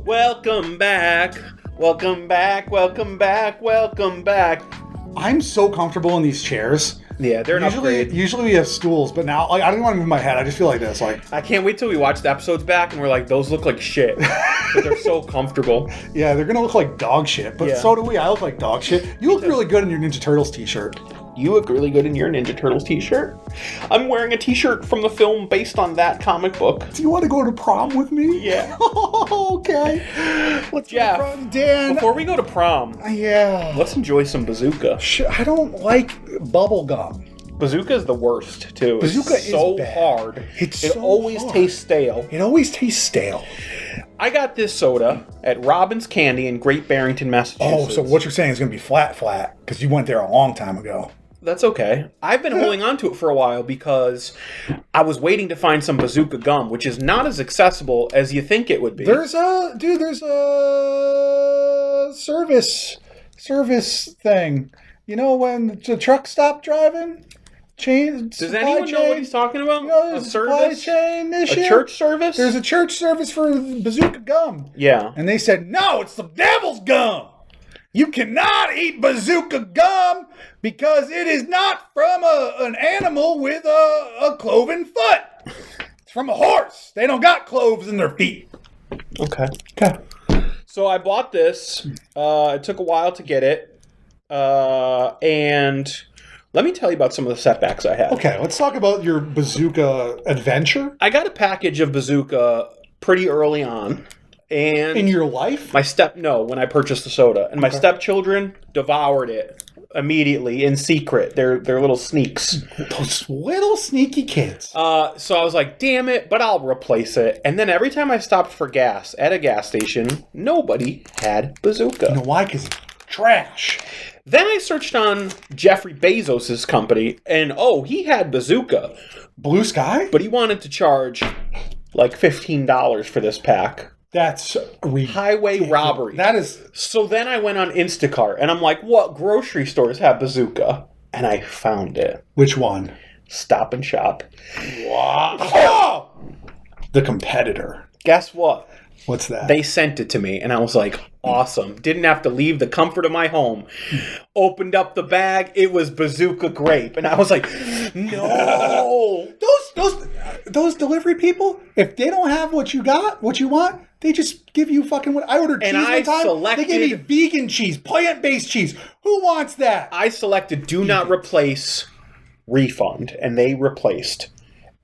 Welcome back. Welcome back. Welcome back. Welcome back. I'm so comfortable in these chairs. Yeah, they're an upgrade. Usually we have stools, but now I don't want to move my head. I just feel like this. I can't wait till we watch the episodes back and we're like, those look like shit. But they're so comfortable. Yeah, they're gonna look like dog shit. But so do we. I look like dog shit. You look really good in your Ninja Turtles t-shirt. You look really good in your Ninja Turtles t-shirt. I'm wearing a t-shirt from the film based on that comic book. Do you want to go to prom with me? Yeah. Okay. Let's go to prom, Dan. Before we go to prom, let's enjoy some Bazooka. I don't like Bubblegum. Bazooka is the worst, too. Bazooka is so bad. hard. It always tastes stale. It always tastes stale. I got this soda at Robbins Candy in Great Barrington, Massachusetts. Oh, so what you're saying is going to be flat, because you went there a long time ago. That's okay. I've been holding on to it for a while because I was waiting to find some Bazooka gum, which is not as accessible as you think it would be. There's a service thing. You know, when the truck stopped driving? Does anyone know what he's talking about? You know, a service? Chain issue? A church service? There's a church service for Bazooka gum. Yeah. And they said, no, it's the devil's gum. You cannot eat Bazooka gum because it is not from an animal with a cloven foot. It's from a horse. They don't got cloves in their feet. Okay. So I bought this. It took a while to get it. And let me tell you about some of the setbacks I had. Okay, let's talk about your Bazooka adventure. I got a package of Bazooka pretty early on. And in your life? when I purchased the soda. And my stepchildren devoured it immediately in secret. They're little sneaks. Those little sneaky kids. So I was like, damn it, but I'll replace it. And then every time I stopped for gas at a gas station, nobody had Bazooka. You know why? Because it's trash. Then I searched on Jeffrey Bezos' company, and he had Bazooka. Blue Sky? But he wanted to charge like $15 for this pack. That's highway robbery. That is. So then I went on Instacart, and I'm like, what grocery stores have Bazooka? And I found it. Which one? Stop and Shop. Wow. Oh! The competitor. Guess what? What's that? They sent it to me, and I was like, awesome. Didn't have to leave the comfort of my home. Opened up the bag. It was Bazooka grape. And I was like, no. Those delivery people, if they don't have what you want, they just give you fucking what. I ordered cheese one time. They gave me vegan cheese, plant-based cheese. Who wants that? I selected do not replace, refund, and they replaced.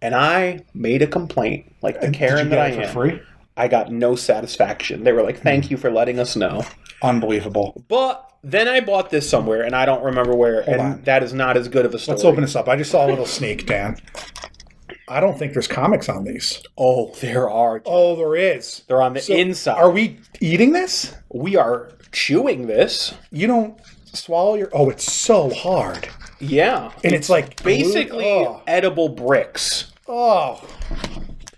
And I made a complaint, like the Karen that I am. For free? I got no satisfaction. They were like, thank you for letting us know. Unbelievable. But then I bought this somewhere, and I don't remember where, that is not as good of a story. Let's open this up. I just saw a little sneak, Dan. I don't think there's comics on these. Oh, there are. Oh, there is. They're on the inside. Are we eating this? We are chewing this. You don't swallow your... Oh, it's so hard. Yeah. And it's like... basically edible bricks. Oh.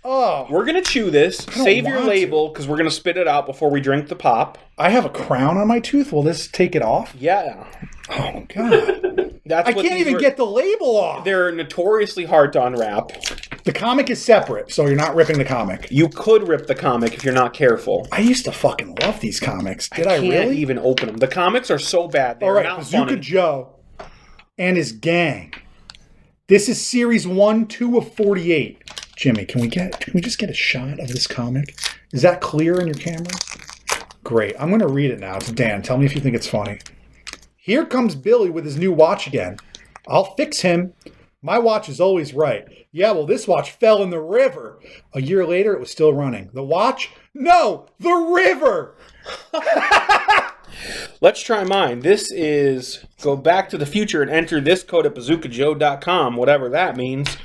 We're going to chew this. Save your label, because we're going to spit it out before we drink the pop. I have a crown on my tooth. Will this take it off? Yeah. Oh, God. I can't even get the label off. They're notoriously hard to unwrap. The comic is separate, so you're not ripping the comic. You could rip the comic if you're not careful. I used to fucking love these comics. Did I really? I can't even open them. The comics are so bad. They're not Bazooka funny. Joe and his gang. This is series 1-2 of 48. Jimmy, can we just get a shot of this comic? Is that clear in your camera? Great. I'm going to read it now to Dan. Tell me if you think it's funny. Here comes Billy with his new watch again. I'll fix him. My watch is always right. Yeah, well, this watch fell in the river. A year later, it was still running. The watch? No, the river! Let's try mine. This is go back to the future and enter this code at bazookajoe.com, whatever that means.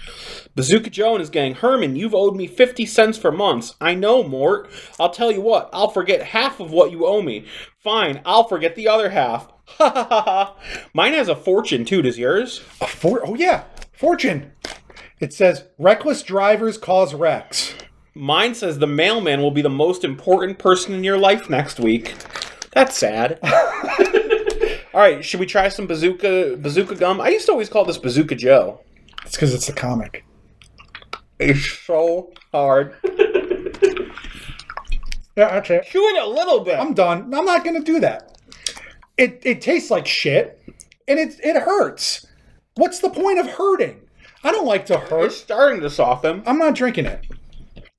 Bazooka Joe and his gang. Herman, you've owed me 50 cents for months. I know, Mort. I'll tell you what. I'll forget half of what you owe me. Fine, I'll forget the other half. Ha ha ha ha. Mine has a fortune, too. Does yours? Oh, yeah. Fortune. It says, reckless drivers cause wrecks. Mine says the mailman will be the most important person in your life next week. That's sad. All right, should we try some bazooka gum? I used to always call this Bazooka Joe. It's because it's a comic. It's so hard. Yeah, that's it. Chew it a little bit. I'm done. I'm not going to do that. It tastes like shit, and it hurts. What's the point of hurting? I don't like to hurt. It's starting to soften. I'm not drinking it.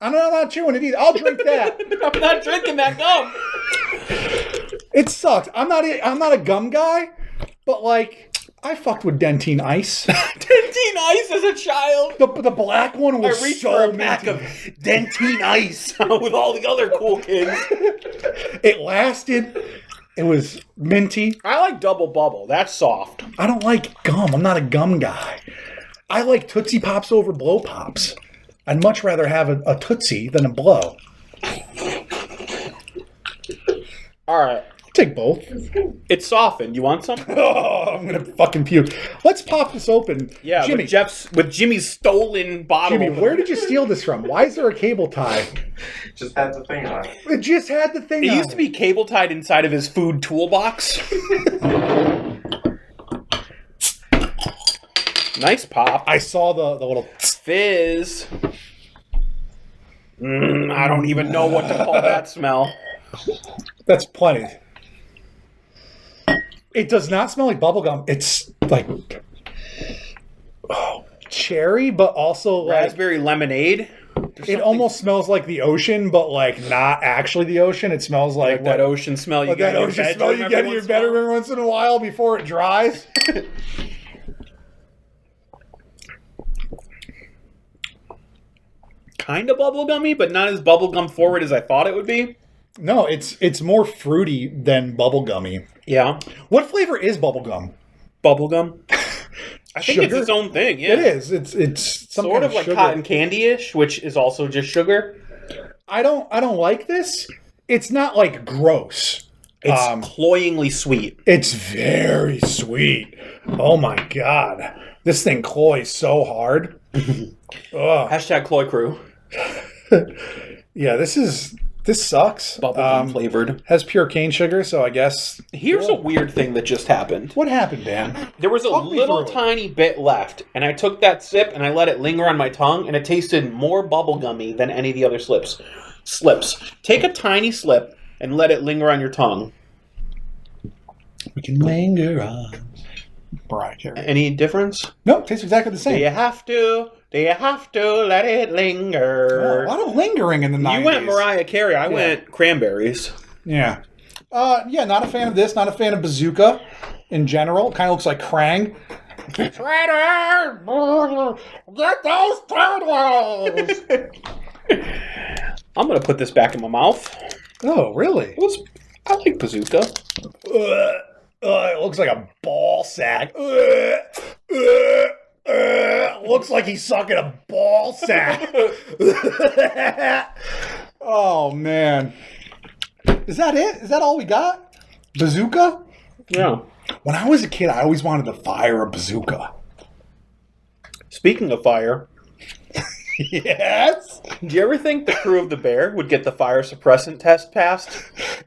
I'm not chewing it either. I'll drink that. I'm not drinking that gum. It sucks. I'm not a gum guy, but like I fucked with Dentine Ice. Dentine Ice as a child. The black one was I reached so for a pack minty. of Dentine Ice with all the other cool kids. It lasted. It was minty. I like Double Bubble. That's soft. I don't like gum. I'm not a gum guy. I like Tootsie Pops over Blow Pops. I'd much rather have a Tootsie than a Blow. All right. Take both. It's softened. You want some? Oh, I'm gonna fucking puke. Let's pop this open. Yeah, Jimmy. with Jimmy's stolen bottle. Jimmy, where did you steal this from? Why is there a cable tie? Just had the thing on it. It just had the thing It on used to be cable tied inside of his food toolbox. Nice pop. I saw the little... Fizz. I don't even know what to call that smell. That's plenty. It does not smell like bubblegum. It's like... cherry, but also like... Raspberry lemonade. It almost smells like the ocean, but like not actually the ocean. It smells like that ocean smell you like get that in your ocean smell bedroom you get in your bedroom every once in a while before it dries. Kind of bubblegummy, but not as bubblegum forward as I thought it would be. No, it's more fruity than bubblegummy. Yeah. What flavor is bubblegum? Bubblegum. I think Sugar? it's its own thing, yeah. It is. It's some Sort kind of like sugar. cotton candy-ish, which is also just sugar. I don't like this. It's not like gross. It's cloyingly sweet. It's very sweet. Oh my god. This thing cloys so hard. Ugh. Hashtag Cloy Crew. Yeah, this sucks. Bubblegum flavored. Has pure cane sugar, so I guess... Here's a weird thing that just happened. What happened, Dan? There was a Talk me little through it. tiny bit left, and I took that sip and I let it linger on my tongue, and it tasted more bubblegummy than any of the other slips. Take a tiny slip and let it linger on your tongue. We can linger on. Mariah Carey. Any difference? Nope, tastes exactly the Do same. you have to? Do you have to let it linger? A lot of lingering in the 90s. You went Mariah Carey. I went cranberries. Yeah. Yeah, not a fan of this. Not a fan of Bazooka in general. Kind of looks like Krang. Trader! Get those turtles! I'm going to put this back in my mouth. Oh, really? I like Bazooka. It looks like a ball sack. Looks like he's sucking a ball sack. Oh, man. Is that it? Is that all we got? Bazooka? Yeah. When I was a kid, I always wanted to fire a bazooka. Speaking of fire, Yes? do you ever think the crew of the Bear would get the fire suppressant test passed?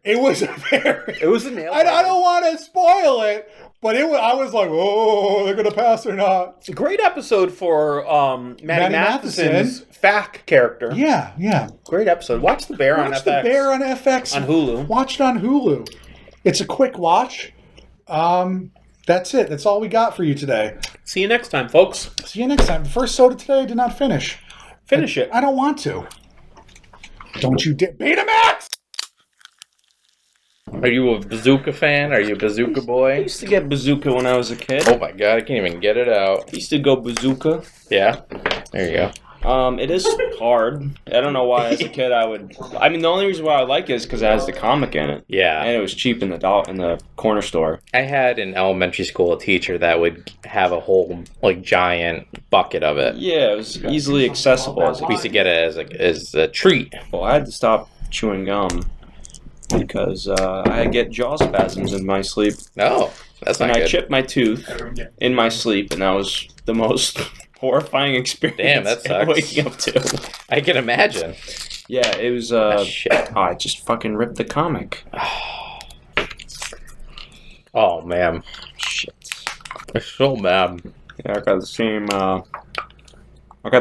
It was a very... It was a nail I biter. don't want to spoil it, but I was like, oh, they're going to pass or not. It's a great episode for Maddie Matheson's FAC character. Yeah. Great episode. Watch The Bear on Watch FX. The Bear on FX. On Hulu. Watch it on Hulu. It's a quick watch. That's it. That's all we got for you today. See you next time, folks. See you next time. The first soda today I did not finish. Finish it. I don't want to. Don't you dare. Betamax! Are you a Bazooka fan? Are you a Bazooka I boy? used to get Bazooka when I was a kid. Oh my god, I can't even get it out. I used to go Bazooka. Yeah? There you go. It is hard. I don't know why as a kid I mean, the only reason why I like it is because it has the comic in it. Yeah. And it was cheap in the corner store. I had in elementary school a teacher that would have a whole, like, giant bucket of it. Yeah, it was easily accessible as a We used to get it as a treat. Well, I had to stop chewing gum because I get jaw spasms in my sleep. Oh, that's not And I good. chipped my tooth in my sleep, and that was the most horrifying experience Damn, that sucks. waking up to. I can imagine. Yeah, it was... Shit. Oh, I just fucking ripped the comic. Oh, man. Shit. It's so bad. Yeah, I got the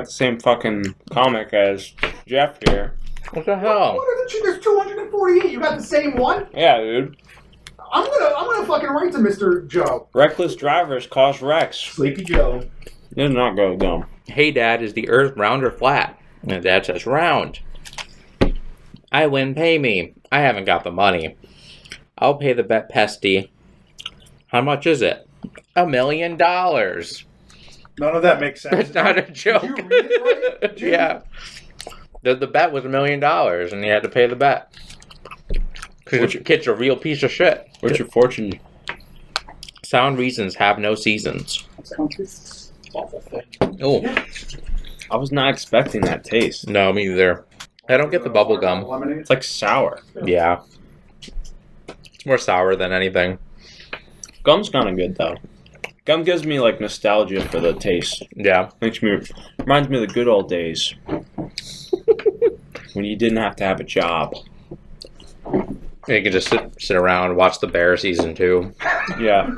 same fucking comic as Jeff here. What the hell? What is it? There's 248. You got the same one? Yeah, dude. I'm gonna fucking write to Mr. Joe. Reckless drivers cause wrecks. Sleepy Joe. Did not go dumb. Hey, Dad, is the Earth round or flat? And Dad says, round. I win, pay me. I haven't got the money. I'll pay the bet, Pesty. How much is it? $1 million. None of that makes sense. It's not a joke. Did you read it right, Jim? Yeah. The bet was $1 million, and he had to pay the bet. Because your kid's a real piece of shit. What's your fortune? Sound reasons have no seasons. Awful thing. Oh, I was not expecting that taste. no, me either. I don't get the bubble gum. Lemonade. It's like sour. Yeah. It's more sour than anything. Gum's kind of good though. Gum gives me like nostalgia for the taste. Yeah. Reminds me of the good old days when you didn't have to have a job. You could just sit around and watch the Bear season 2. Yeah.